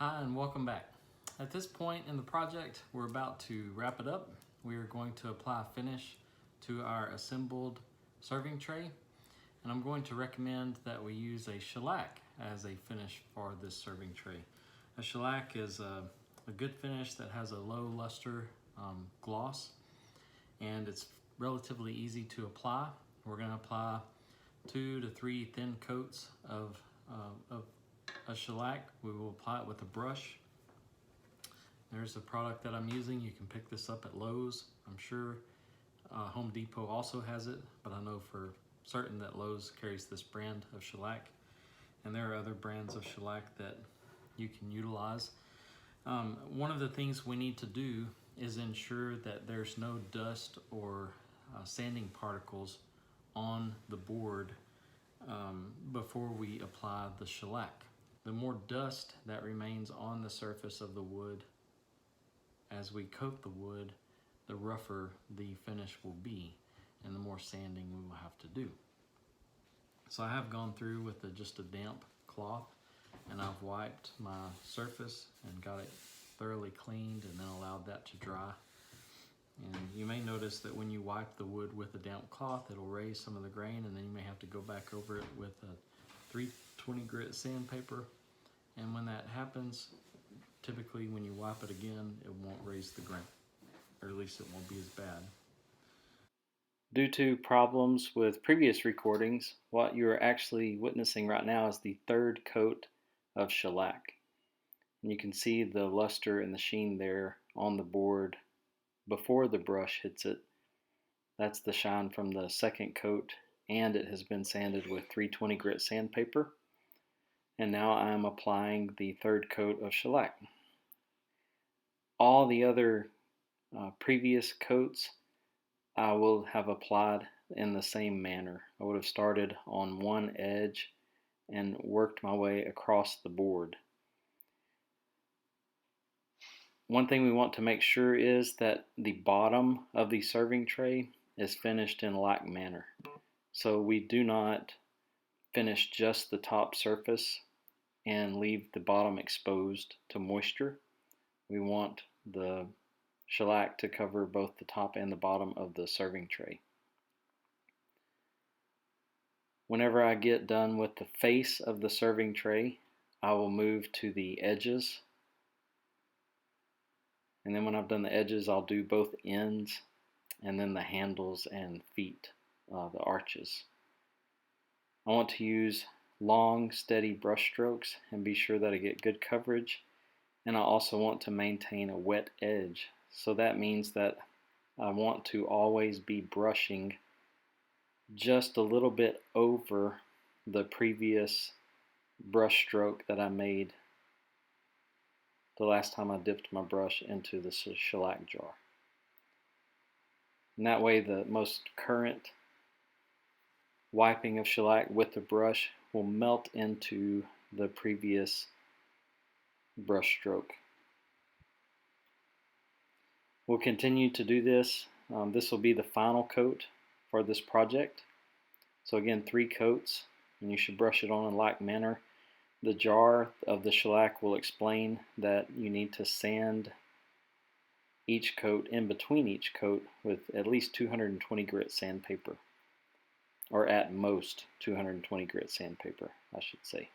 Hi and welcome back. At this point in the project, we're about to wrap it up. We are going to apply finish to our assembled serving tray, and I'm going to recommend that we use a shellac as a finish for this serving tray. A shellac is a good finish that has a low luster gloss, and it's relatively easy to apply. We're going to apply 2 to 3 thin coats of a shellac. We will apply it with a brush. There's the product that I'm using. You can pick this up at Lowe's. I'm sure Home Depot also has it, but I know for certain that Lowe's carries this brand of shellac, and there are other brands of shellac that you can utilize. One of the things we need to do is ensure that there's no dust or sanding particles on the board before we apply the shellac. The more dust that remains on the surface of the wood as we coat the wood, the rougher the finish will be and the more sanding we will have to do. So I have gone through with just a damp cloth, and I've wiped my surface and got it thoroughly cleaned and then allowed that to dry. And you may notice that when you wipe the wood with a damp cloth, it'll raise some of the grain, and then you may have to go back over it with a 320 grit sandpaper. And when that happens, typically when you wipe it again, it won't raise the grain, or at least it won't be as bad. Due to problems with previous recordings, what you're actually witnessing right now is the third coat of shellac. And you can see the luster and the sheen there on the board before the brush hits it. That's the shine from the second coat, and it has been sanded with 320 grit sandpaper. And now I'm applying the third coat of shellac. All the other previous coats I will have applied in the same manner. I would have started on one edge and worked my way across the board. One thing we want to make sure is that the bottom of the serving tray is finished in like manner. So we do not finish just the top surface and leave the bottom exposed to moisture. We want the shellac to cover both the top and the bottom of the serving tray. Whenever I get done with the face of the serving tray, I will move to the edges. And then when I've done the edges, I'll do both ends and then the handles and feet, the arches. I want to use long, steady brush strokes and be sure that I get good coverage. And I also want to maintain a wet edge. So that means that I want to always be brushing just a little bit over the previous brush stroke that I made the last time I dipped my brush into the shellac jar. And that way the most current wiping of shellac with the brush will melt into the previous brush stroke. We'll continue to do this. This will be the final coat for this project. So again, 3 coats, and you should brush it on in like manner. The jar of the shellac will explain that you need to sand each coat in between each coat with at least 220 grit sandpaper, or at most 220 grit sandpaper, I should say.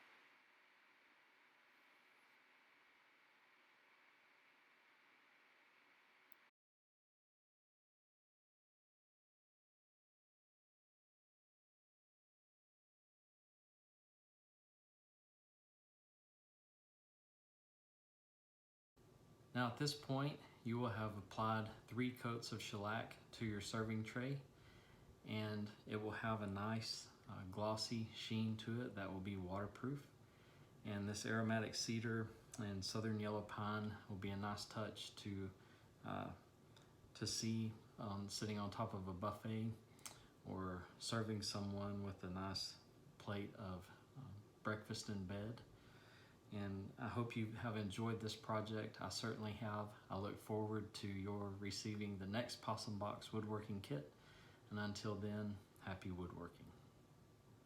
Now at this point, you will have applied 3 coats of shellac to your serving tray, and it will have a nice glossy sheen to it that will be waterproof. And this aromatic cedar and southern yellow pine will be a nice touch to see sitting on top of a buffet or serving someone with a nice plate of breakfast in bed. And I hope you have enjoyed this project. I certainly have. I look forward to your receiving the next Possum Box woodworking kit. And until then, happy woodworking.